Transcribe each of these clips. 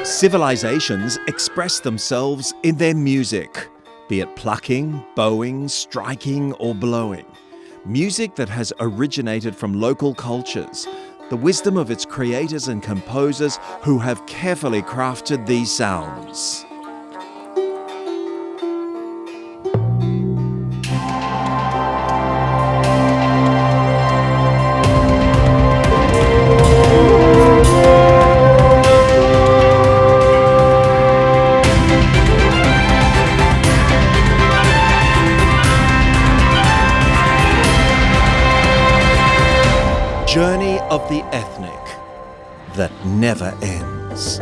Civilizations express themselves in their music, be it plucking, bowing, striking, or blowing. Music that has originated from local cultures, the wisdom of its creators and composers who have carefully crafted these sounds. Journey of the ethnic that never ends.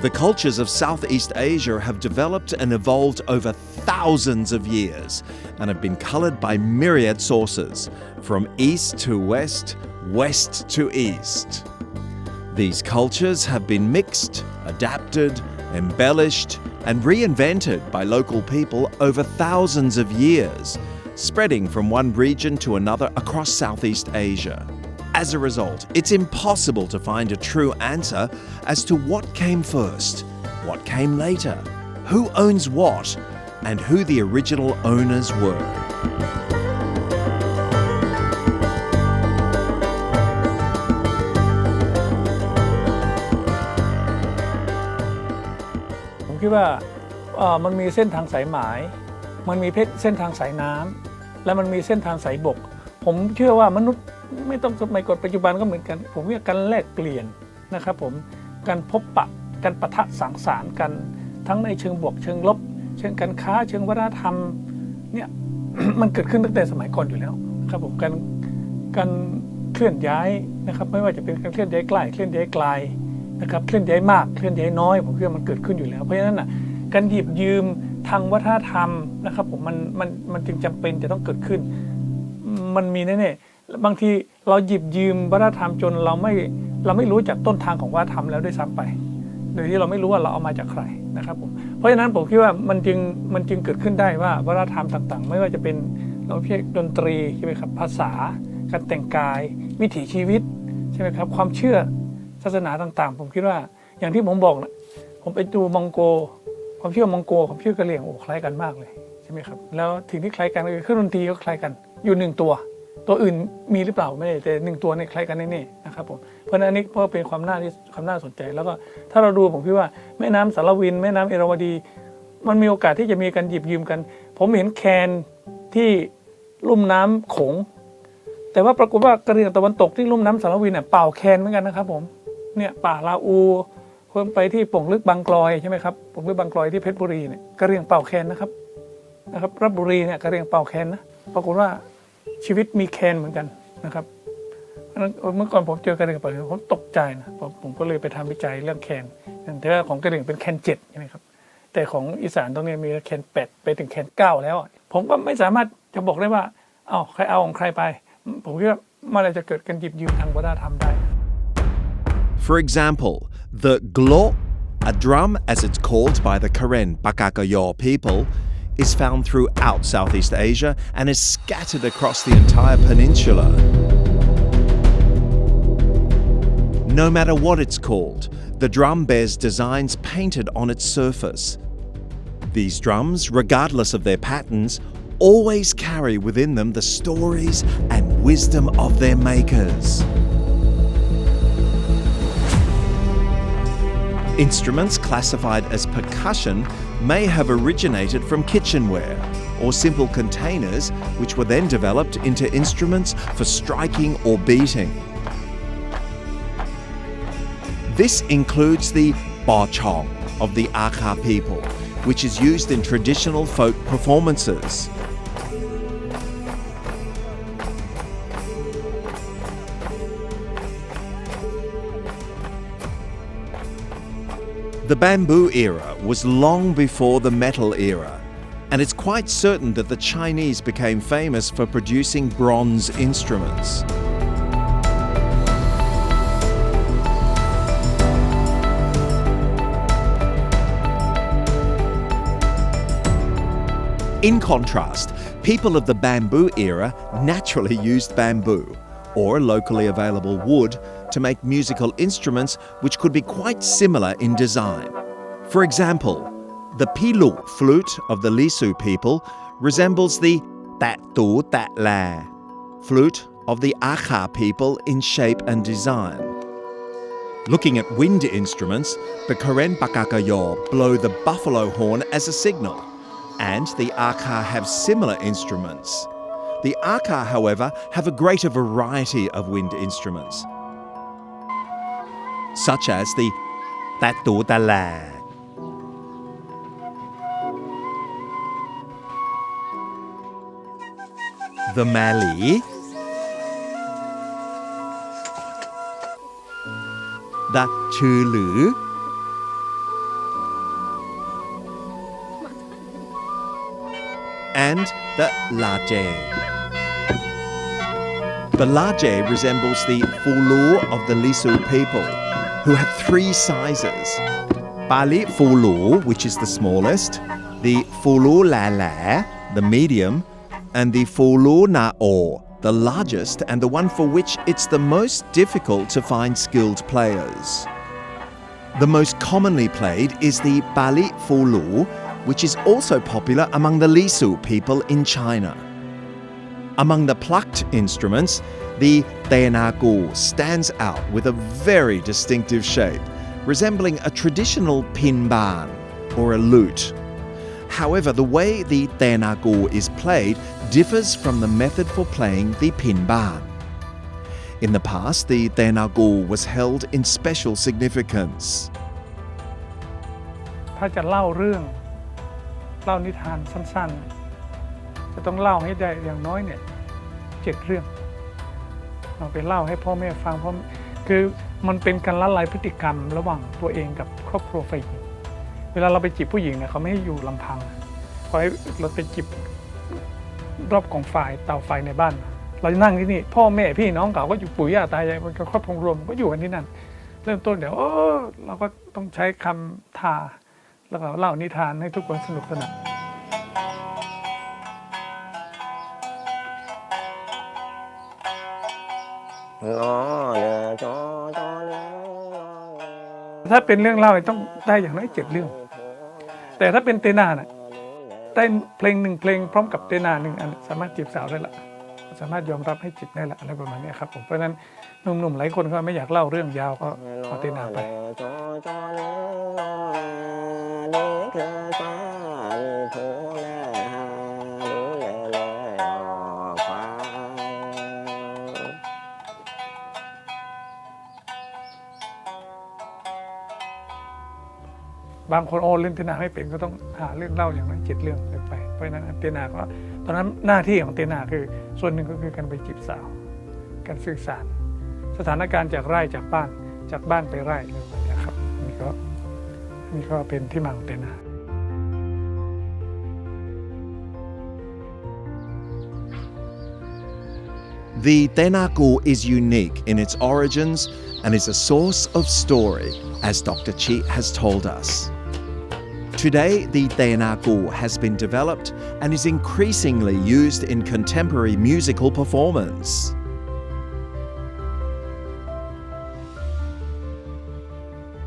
The cultures of Southeast Asia have developed and evolved over thousands of years and have been coloured by myriad sources, from east to west, west to east. These cultures have been mixed, adapted, embellished, and reinvented by local people over thousands of years, spreading from one region to another across Southeast Asia. As a result, it's impossible to find a true answer as to what came first, what came later, who owns what, and who the original owners were.ผมคิดว่ามันมีเส้นทางสายหมายมันมีเส้นทางสายน้ำและมันมีเส้นทางสายบกผมเชื่อว่ามนุษย์ไม่ต้องสมัยก่อนปัจจุบันก็เหมือนกันผมว่าการแลกเปลี่ยนนะครับผมการพบปะการปะทะสังสรรค์กันทั้งในเชิงบวกเชิงลบเชิงการค้าเชิงวัฒนธรรมเนี่ย มันเกิดขึ้นตั้งแต่สมัยก่อนอยู่แล้วครับผมการเคลื่อนย้ายนะครับไม่ว่าจะเป็นการเคลื่อนย้ายใกล้เคลื่อนย้ายไกลนะครับเคลื่อนย้ายมากเคลื่อนย้ายน้อยผมคิดว่ามันเกิดขึ้นอยู่แล้วเพราะฉะนั้นการหยิบยืมทางวัฒนธรรมนะครับผมมันจึงจำเป็นจะต้องเกิดขึ้นมันมีแน่ๆบางทีเราหยิบยืมวัฒนธรรมจนเราไม่รู้จากต้นทางของวัฒนธรรมแล้วด้วยซ้ำไปโดยที่เราไม่รู้ว่าเราเอามาจากใครนะครับผมเพราะฉะนั้นผมคิดว่ามันจึงเกิดขึ้นได้ว่าวัฒนธรรมต่างๆไม่ว่าจะเป็นเราเรียกดนตรีใช่ไหมครับภาษาการแต่งกายวิถีชีวิตใช่ไหมครับความเชื่อศาสนาต่างๆผมคิดว่าอย่างที่ผมบอกนะผมไปดูมองโกความเชื่อมองโกความเชื่อกะเหรี่ยงโอ้คล้ายกันมากเลยใช่ไหมครับแล้วสิ่งที่คล้ายกันคือเครื่องดนตรีก็คล้ายกันอยู่1ตัวอื่นมีหรือเปล่าไม่ได้แต่1ตัวเนี่ยคล้ายกันแน่ๆนะครับผมเพราะนั้นอันนี้ก็เป็นความน่าสนใจแล้วก็ถ้าเราดูผมคิดว่าแม่น้ำสารวินแม่น้ำเอราวัณมันมีโอกาสที่จะมีการหยิบยืมกันผมเห็นแคนที่ลุ่มน้ำโขงแต่ว่าปรากฏว่ากะเหรี่ยงตะวันตกที่ลุ่มน้ำสารวินเนี่ยเป่าแคนเหมือนกันนะครับผมเนี่ยป่าลาอูเพิ่มไปที่ป่งลึกบางกลอยใช่ไหมครับป่งลึกบางกลอยที่เพชรบุรีเนี่ยกะเหรี่ยงเป่าแคนนะครับราชบุรีเนี่ยกะเหรี่ยงเป่าแคนนะปรากฏว่าชีวิตมีแคนเหมือนกันนะครับเมื่อก่อนผมเจอกะเหรี่ยงเป่าแคนผมตกใจนะผมก็เลยไปทำวิจัยเรื่องแคนแต่ว่าของกะเหรี่ยงเป็นแคน7ใช่ไหมครับแต่ของอีสานตรงนี้มีแคน8ไปถึงแคน9แล้วผมก็ไม่สามารถจะบอกได้ว่าใครเอาของใครไปผมคิดว่าเมื่อไรจะเกิดการหยิบยืมทางวัฒนธรรมได้ For example, the glo, a drum as it's called by the Karen Pakakayo people, is found throughout Southeast Asia and is scattered across the entire peninsula. No matter what it's called, the drum bears designs painted on its surface. These drums, regardless of their patterns, always carry within them the stories and wisdom of their makers. Instruments classified as percussion may have originated from kitchenware or simple containers which were then developed into instruments for striking or beating. This includes the bachong of the Akha people, which is used in traditional folk performances. The bamboo era was long before the metal era, and it's quite certain that the Chinese became famous for producing bronze instruments. In contrast, people of the bamboo era naturally used bamboo, or locally available wood to make musical instruments which could be quite similar in design. For example, the pilu flute of the Lisu people resembles the tat tu tat la flute of the Akha people in shape and design. Looking at wind instruments, the Karen Pakakayo blow the buffalo horn as a signal, and the Akha have similar instruments. The Akha, however, have a greater variety of wind instruments, such as the tatu tala, the mali, the chulu, and the laje. The laje resembles the fulu of the Lisu people, who have three sizes. Pali fulu, which is the smallest, the fulu lala, the medium, and the fulu na'o, the largest and the one for which it's the most difficult to find skilled players. The most commonly played is the Pali fulu, which is also popular among the Lisu people in China. Among the plucked instruments, the tenagu stands out with a very distinctive shape, resembling a traditional pinban or a lute. However, the way the tenagu is played differs from the method for playing the pinban. In the past, the tenagu was held in special significance. ถ้าจะเล่านิทานสั้นๆจะต้องเล่าให้ได้อย่างน้อยเนี่ย7 เรื่องเราไปเล่าให้พ่อแม่ฟังเพราะคือมันเป็นการละลายพฤติกรรมระหว่างตัวเองกับครอบครัวฝ่ายหญิงเวลาเราไปจีบผู้หญิงเนี่ยเขาไม่ให้อยู่ลำพังเขาให้เราไปจีบรอบกองไฟเตาไฟในบ้านเราจะนั่งที่นี่พ่อแม่พี่น้องเขาก็อยู่ปู่ย่าตายายครอบครัวรวมก็อยู่กันที่นั่นเริ่มต้นเดี๋ยวเราก็ต้องใช้คำทาแล้วก็เล่านิทานให้ทุกคนสนุกสนานถ้าเป็นเรื่องเล่าต้องได้อย่างน้อย7 เรื่องแต่ถ้าเป็นเตนาน่ะได้เพลง1 เพลงพร้อมกับเตนา1 อันสามารถจีบสาวได้ละสามารถยอมรับให้จีบได้ละอะไรประมาณนี้ครับผมเพราะฉะนั้นหนุ่มๆหลายคนก็ไม่อยากเล่าเรื่องยาวก็เอาเตนาไปบางคนเล่นเตนาไม่เป็นก็ต้องหาเรื่องเล่าอย่างน้อย7 เรื่องไปเพราะฉะนั้นเตนาก็ตอนนั้นหน้าที่ของเตนาคือส่วนหนึ่งก็คือการไปจีบสาวการสื่อสารสถานการณ์จากไร่จากบ้านไปไร่อะไรแบบนี้ครับนี่ก็เป็นที่มาของเตนา The tenagu is unique in its origins and is a source of story, as Dr. Chi has told us. Today, the tenagu has been developed and is increasingly used in contemporary musical performance.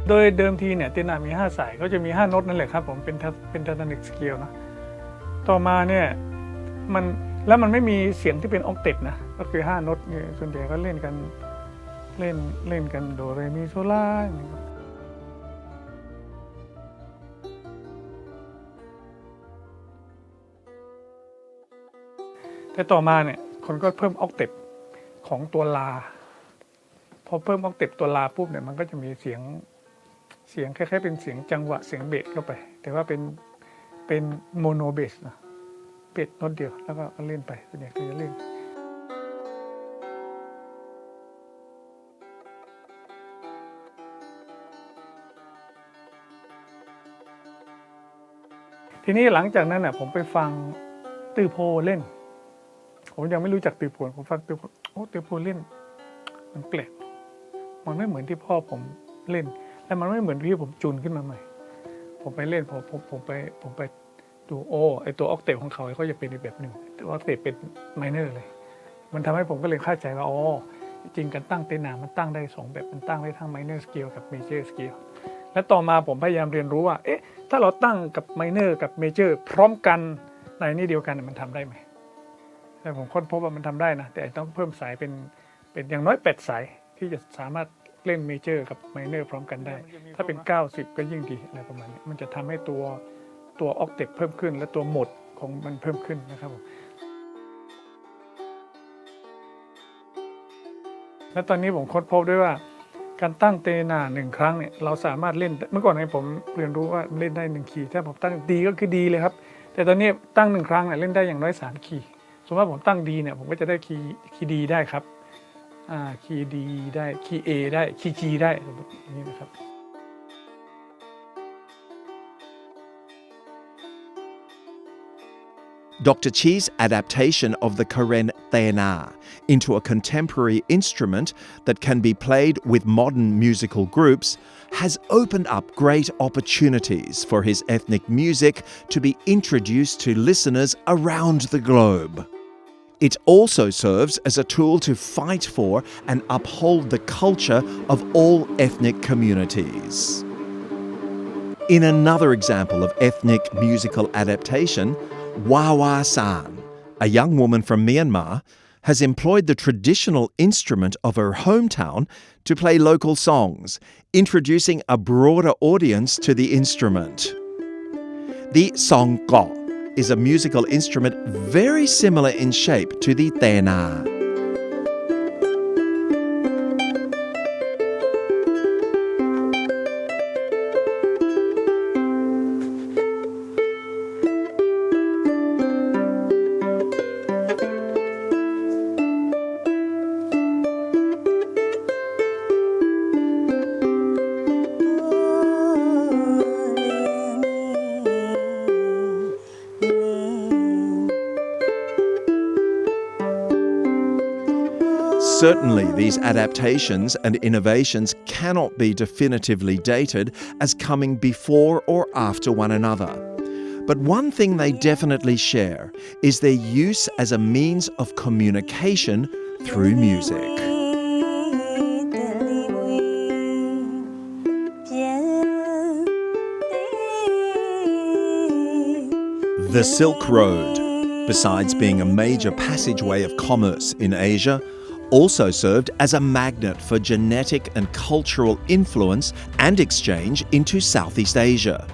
โดยเดิมทีเนี่ยเตนามี5 สายก็จะมี5 โน้ตนั่นแหละครับผมเป็น tonic scale นะต่อมาเนี่ยมันไม่มีเสียงที่เป็นออกเทปนะก็คือ5 โน้ตเนี่ยส่วนใหญ่ก็เล่นกันโดเรมีโซลาแต่ต่อมาเนี่ยคนก็เพิ่มออกเทปของตัวลาพอเพิ่มออกเทปตัวลาปุ๊บเนี่ยมันก็จะมีเสียงคล้ายๆเป็นเสียงจังหวะเสียงเบสเข้าไปแต่ว่าเป็นโมโนเบสนะเบสโน้ตเดียวแล้วก็เล่นไปส่วนใหญ่ก็จะเล่นทีนี้หลังจากนั้นผมไปฟังตือโพเล่นผมยังไม่รู้จักตือโพผมฟังตือโพตือโพเล่นมันแปลกมันไม่เหมือนที่พ่อผมเล่นและมันไม่เหมือนที่ผมจูนขึ้นมาใหม่ผมไปเล่นผมไปดูไอตัวออกเทปของเขาจะเป็นอีกแบบหนึ่งแต่ว่าออกเทปเป็นไมเนอร์เลยมันทำให้ผมก็เลยเข้าใจว่า จริงการตั้งเตนามันตั้งได้2แบบมันตั้งได้ทั้ง minor scale กับ major scale และต่อมาผมพยายามเรียนรู้ว่าถ้าเราตั้งกับ minor กับ major พร้อมกันในนี้เดียวกันมันทำได้ไหมแต่ผมค้นพบว่ามันทำได้นะแต่ต้องเพิ่มสายเป็นอย่างน้อย8สายที่จะสามารถเล่น major กับ minor พร้อมกันได้ถ้าเป็น90ก็ยิ่งดีอะไรประมาณนี้มันจะทำให้ตัว octave เพิ่มขึ้นและตัวโหมดของมันเพิ่มขึ้นนะครับผมและตอนนี้ผมค้นพบด้วยว่าการตั้งเตนา1ครั้งเนี่ยเราสามารถเล่นเมื่อก่อนผมเรียนรู้ว่าเล่นได้1คีย์ถ้าผมตั้งดีก็คือดีเลยครับแต่ตอนนี้ตั้ง1ครั้งเนี่ยเล่นได้อย่างน้อย3คีย์สมมติว่าผมตั้งดีเนี่ยผมก็จะได้คีย์ดีได้ครับคีย์ดีได้คีย์ A ได้คีย์ G ได้อย่างนี้นะครับDr. Chi's adaptation of the Karen Tena into a contemporary instrument that can be played with modern musical groups has opened up great opportunities for his ethnic music to be introduced to listeners around the globe. It also serves as a tool to fight for and uphold the culture of all ethnic communities. In another example of ethnic musical adaptation, Wawa San, a young woman from Myanmar, has employed the traditional instrument of her hometown to play local songs, introducing a broader audience to the instrument. The songko is a musical instrument very similar in shape to the tena. Certainly, these adaptations and innovations cannot be definitively dated as coming before or after one another. But one thing they definitely share is their use as a means of communication through music. The Silk Road, besides being a major passageway of commerce in Asia, also served as a magnet for genetic and cultural influence and exchange into Southeast Asia.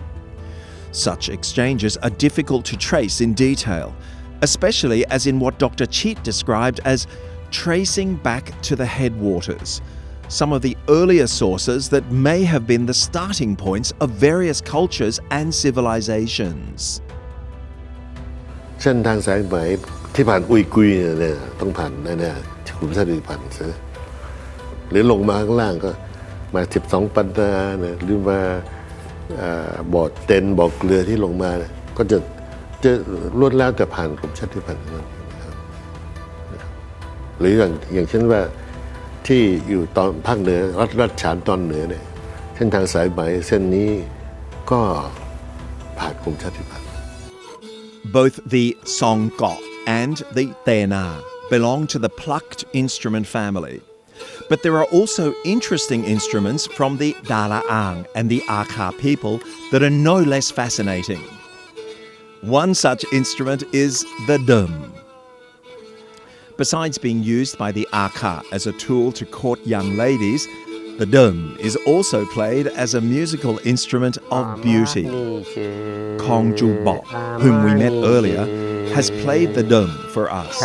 Such exchanges are difficult to trace in detail, especially as in what Dr. Cheat described as tracing back to the headwaters, some of the earlier sources that may have been the starting points of various cultures and civilizations. เส้นทางสายไหมที่ผ่านอุยกุยเนี่ยต้องผ่านแน่ๆขุมทรัพย์พันธุ์หรือลงมาข้างล่างก็มา12ปันนาเนี่ยหรือมาบ่อเต็นบ่อเกลือที่ลงมาเนี่ยก็จะล้วนแล้วแต่ผ่านขุมทรัพย์พันธุ์นะครับหรืออย่างเช่นว่าที่อยู่ตอนภาคเหนือรัฐฉานตอนเหนือเนี่ยเส้นทางสายไหมเส้นนี้ก็ผ่านขุมทรัพย์พันธุ์ Both the songko and the tena belong to the plucked instrument family. But there are also interesting instruments from the Dalaang and the Aka people that are no less fascinating. One such instrument is the dum. Besides being used by the Aka as a tool to court young ladies, the dum is also played as a musical instrument of beauty. Kong Ju Bo, whom we met earlier, has played the dum for us.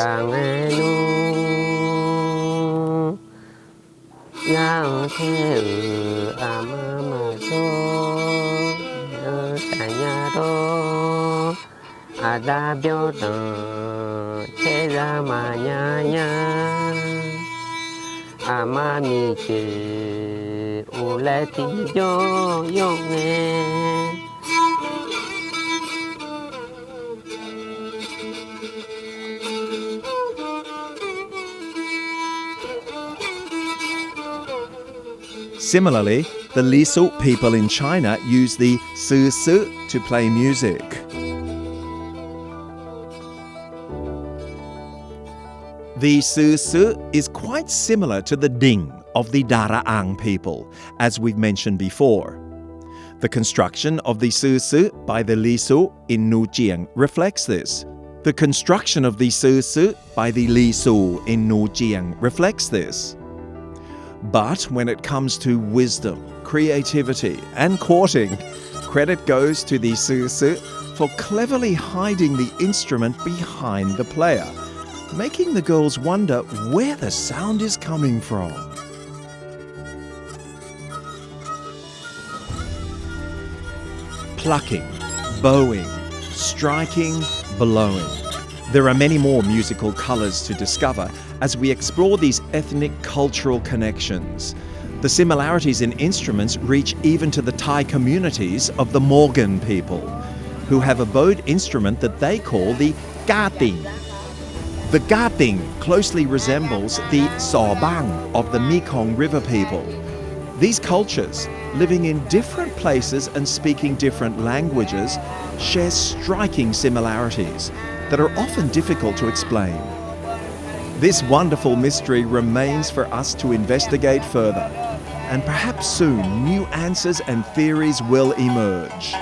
Similarly, the Lisu people in China use the si to play music. The Su is quite similar to the Ding of the Daraang people, as we've mentioned before. The construction of the Su by the Lisu in Nujiang reflects this. The construction of the Su by the Lisu in Nujiang reflects this. But when it comes to wisdom, creativity, and courting, credit goes to the Su for cleverly hiding the instrument behind the player, making the girls wonder where the sound is coming from. Plucking, bowing, striking, blowing. There are many more musical colours to discover as we explore these ethnic cultural connections. The similarities in instruments reach even to the Thai communities of the Morgan people, who have a bowed instrument that they call the Gating. The Gating closely resembles the Sawbang of the Mekong River people. These cultures, living in different places and speaking different languages, share striking similarities that are often difficult to explain. This wonderful mystery remains for us to investigate further, and perhaps soon new answers and theories will emerge.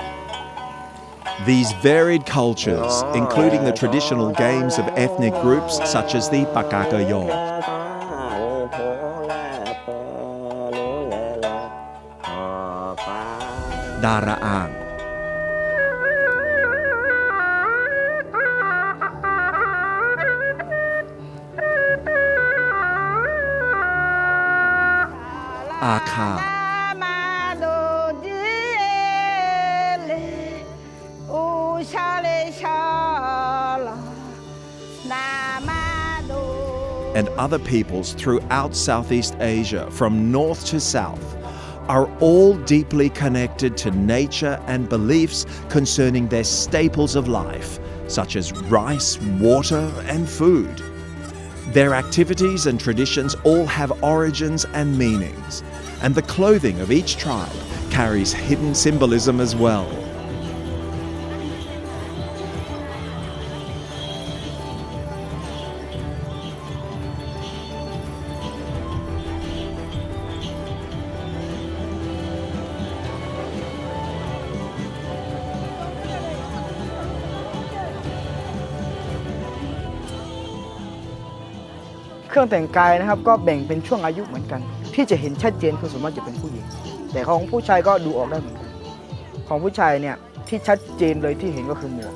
These varied cultures, including the traditional games of ethnic groups such as the Pakakayo, Daraang, Aka, and other peoples throughout Southeast Asia, from north to south, are all deeply connected to nature and beliefs concerning their staples of life, such as rice, water, and food. Their activities and traditions all have origins and meanings, and the clothing of each tribe carries hidden symbolism as well.เครื่องแต่งกายนะครับก็แบ่งเป็นช่วงอายุเหมือนกันที่จะเห็นชัดเจนคือส่วนมากจะเป็นผู้หญิงแต่ของผู้ชายก็ดูออกได้เหมือนกันของผู้ชายเนี่ยที่ชัดเจนเลยที่เห็นก็คือหมวก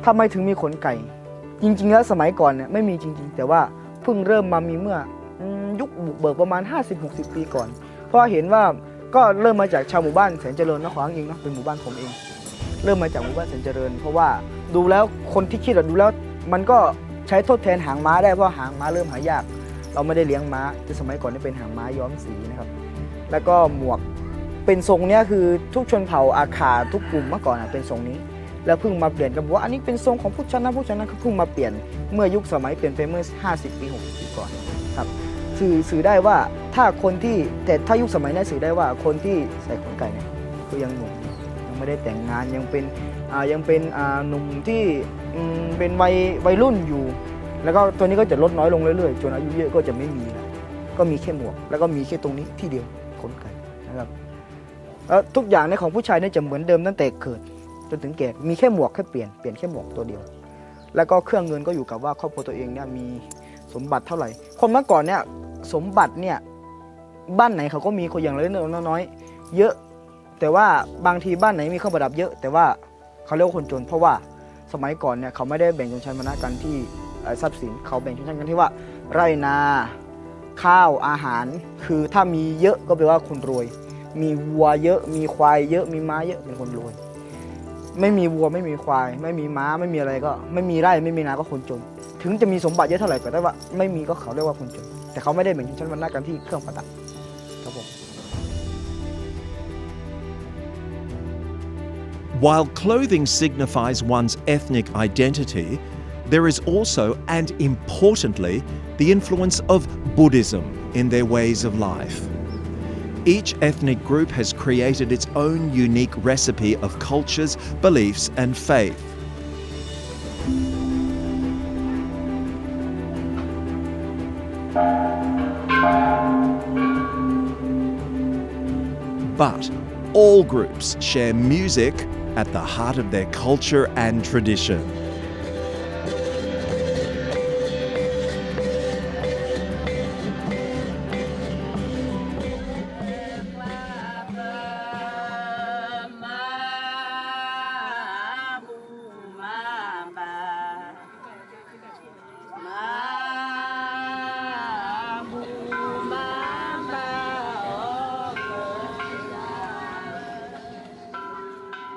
ทำไมถึงมีขนไก่จริงๆแล้วสมัยก่อนเนี่ยไม่มีจริงๆแต่ว่าเพิ่งเริ่มมามีเมื่อยุคบุกเบิกประมาณ 50-60 ปีก่อนเพราะเห็นว่าก็เริ่มมาจากชาวหมู่บ้านแสนเจริญนครเองเนาะเป็นหมู่บ้านผมเองเริ่มมาจากหมู่บ้านแสนเจริญเพราะว่าดูแล้วคนที่คิดดูแล้วมันก็ใช้ทดแทนหางม้าได้เพราะหางม้าเริ่มหายากเราไม่ได้เลี้ยงม้าแต่สมัยก่อนนี่เป็นหางม้าย้อมสีนะครับแล้วก็หมวกเป็นทรงเนี้ยคือทุกชนเผ่าอาคาทุกกลุ่มเมื่อก่อนเป็นทรงนี้แล้วเพิ่งมาเปลี่ยนกันว่าอันนี้เป็นทรงของผู้ชนะผู้ชนะเขาเพิ่งมาเปลี่ยนเมื่อยุคสมัยเปลี่ยนไปเมื่อ50 ปี60 ปีก่อนครับสื่อได้ว่าถ้าคนที่แต่ถ้ายุคสมัยนี้สื่อได้ว่าคนที่ใส่ขนไก่เนี่ยคือยังหนุ่มยังไม่ได้แต่งงานยังเป็นหนุ่มที่เป็นวัยรุ่นอยู่แล้วก็ตัวนี้ก็จะลดน้อยลงเรื่อยๆจนอายุเยอะก็จะไม่มีแล้วก็มีแค่หมวกแล้วก็มีแค่ตรงนี้ที่เดียวขนไก่นะครับแล้วทุกอย่างในของผู้ชายเนี่ยจะเหมือนเดิมตั้งแต่เกิดจนถึงแก่มีแค่หมวกแค่เปลี่ยนแค่หมวกตัวเดียวแล้วก็เครื่องเงินก็อยู่กับว่าครอบครัวตัวเองเนี่ยมีสมบัติเท่าไหร่คนเมื่อก่อนเนี่ยสมบัติเนี่ยบ้านไหนเขาก็มีคนอย่างเล็กน้อยเยอะแต่ว่าบางทีบ้านไหนมีเครื่องประดับเยอะแต่ว่าเขาเรียกว่าคนจนเพราะว่าสมัยก่อนเนี่ยเขาไม่ได้แบ่งชนชั้นวรรณะกันที่ทรัพย์สินเขาแบ่งชนชั้นกันที่ว่าไร่นาข้าวอาหารคือถ้ามีเยอะก็แปลว่าคนรวยมีวัวเยอะมีควายเยอะมีม้าเยอะเป็นคนรวยไม่มีวัวไม่มีควายไม่มีม้าไม่มีอะไรก็ไม่มีไร่ไม่มีนาก็คนจนถึงจะมีสมบัติเยอะเท่าไหร่ก็ได้ว่าไม่มีก็เขาเรียกว่าคนจนแต่เขาไม่ได้แบ่งชนชั้นวรรณะกันที่เครื่องประดับครับผม While clothing signifies one's ethnic identity, there is also, and importantly, the influence of Buddhism in their ways of life. Each ethnic group has created its own unique recipe of cultures, beliefs, and faith. But all groups share music at the heart of their culture and tradition.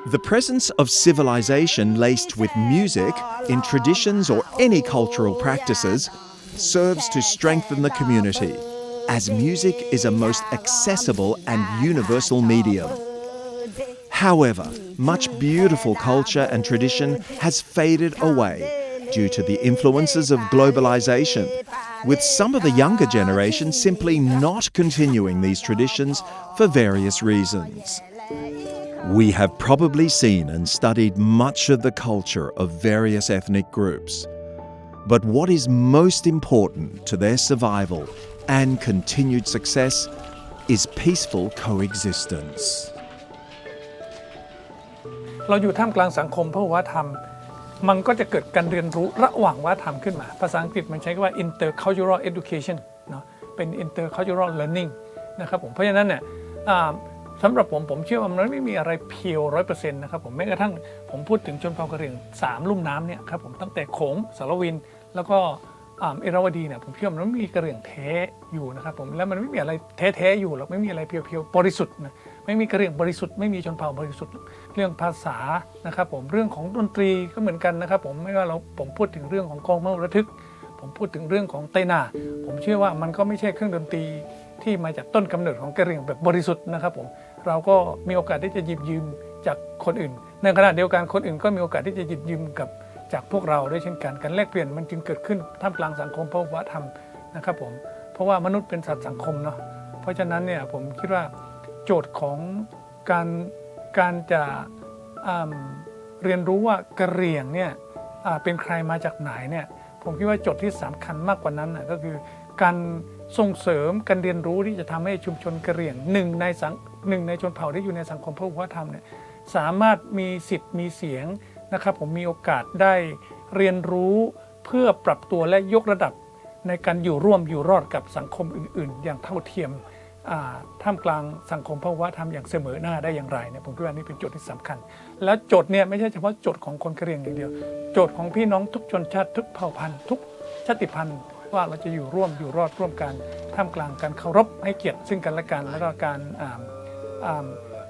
The presence of civilization laced with music in traditions or any cultural practices serves to strengthen the community, as music is a most accessible and universal medium. However, much beautiful culture and tradition has faded away due to the influences of globalization, with some of the younger generation simply not continuing these traditions for various reasons. We have probably seen and studied much of the culture of various ethnic groups. But what is most important to their survival and continued success is peaceful coexistence. เราอยู่ท่ามกลางสังคมพหุวัฒนธรรมมันก็จะเกิดการเรียนรู้ระหว่างวัฒนธรรมขึ้นมาภาษาอังกฤษมันใช้คำว่า intercultural education เนาะเป็น intercultural learning นะครับผมเพราะฉะนั้นเนี่ยสำหรับผมเชื่อว่ามันไม่มีอะไรเพียว 100% นะครับผมแม้กระทั่งผมพูดถึงชนเผ่ากะเหรี่ยง3ลุ่มน้ำเนี่ยครับผมตั้งแต่โขงสารวินแล้วก็เอราวดีเนี่ยผมเชื่อมันไม่มีกะเหรี่ยงแท้อยู่นะครับผมแล้วมันไม่มีอะไรแท้ๆอยู่หรอกไม่มีอะไรเพียวๆบริสุทธิ์นะไม่มีกะเหรี่ยงบริสุทธิ์ไม่มีชนเผ่าบริสุทธิ์เรื่องภาษานะครับผมเรื่องของดนตรีก็เหมือนกันนะครับผมไม่ว่าผมพูดถึงเรื่องของกลองเมาระทึกผมพูดถึงเรื่องของเตนาผมเชื่อว่ามันก็ไม่ใช่เครื่องดนตรีที่มาจากต้นกำเนิดของกะเหรี่ยงแบบบริสุทธิ์นะครับผมเราก็มีโอกาสที่จะหยิบยืมจากคนอื่นในขณะเดียวกันคนอื่นก็มีโอกาสที่จะหยิบยืมกับจากพวกเราด้วยเช่นกันการแลกเปลี่ยนมันจึงเกิดขึ้นท่ามกลางสังคมพหุวัฒนธรรมนะครับผมเพราะว่ามนุษย์เป็นสัตว์สังคมเนาะเพราะฉะนั้นเนี่ยผมคิดว่าโจทย์ของการจะเรียนรู้ว่ากะเหรี่ยงเนี่ยเป็นใครมาจากไหนเนี่ยผมคิดว่าโจทย์ที่สำคัญมากกว่านั้นก็คือการส่งเสริมการเรียนรู้ที่จะทำให้ชุมชนกะเหรี่ยงหนึ่งในชนเผ่าที่อยู่ในสังคมพหุวัฒนธรรมเนี่ยสามารถมีสิทธิ์มีเสียงนะครับผมมีโอกาสได้เรียนรู้เพื่อปรับตัวและยกระดับในการอยู่ร่วมอยู่รอดกับสังคมอื่นๆอย่างเท่าเทียมท่ามกลางสังคมพหุวัฒนธรรมอย่างเสมอหน้าได้อย่างไรเนี่ยผมคิดว่านี่เป็นโจทย์ที่สำคัญแล้วโจทย์เนี่ยไม่ใช่เฉพาะโจทย์ของคนกะเหรี่ยงอย่างเดียวโจทย์ของพี่น้องทุกชนชาติทุกเผ่าพันธุ์ทุกชาติพันธุ์ว่าเราจะอยู่ร่วมอยู่รอดร่วมกันท่ามกลางการเคารพให้เกียรติซึ่งกันและกันแล้วก็การ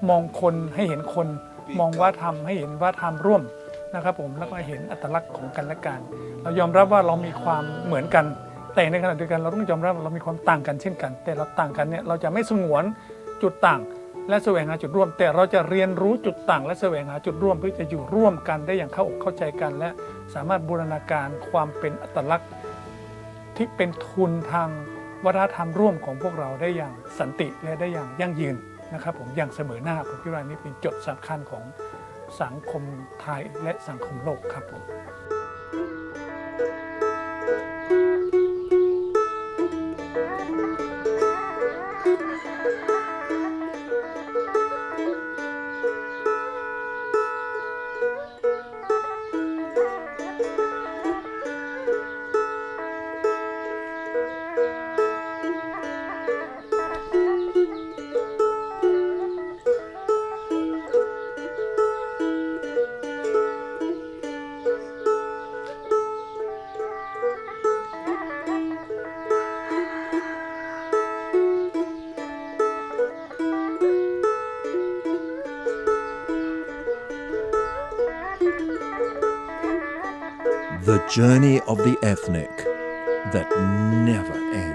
มองคนให้เห็นคนมองวัฒนธรรมให้เห็นวัฒนธรรมร่วมนะครับผมแล้วก็เห็นอัตลักษณ์ของกันและกันเรายอมรับว่าเรามีความเหมือนกันแต่ในขณะเดียวกันเราต้องยอมรับว่าเรามีความต่างกันเช่นกันแต่เราต่างกันเนี่ยเราจะไม่สงวนจุดต่างและแสวงหาจุดร่วมแต่เราจะเรียนรู้จุดต่างและแสวงหาจุดร่วมเพื่อจะอยู่ร่วมกันได้อย่างเข้าอกเข้าใจกันและสามารถบูรณาการความเป็นอัตลักษณ์ที่เป็นทุนทางวัฒนธรรมร่วมของพวกเราได้อย่างสันติและได้อย่างยั่งยืนนะครับผมอย่างเสมอหน้าผมคิดว่านี่เป็นจุดสำคัญของสังคมไทยและสังคมโลกครับผม The journey of the ethnic that never ends.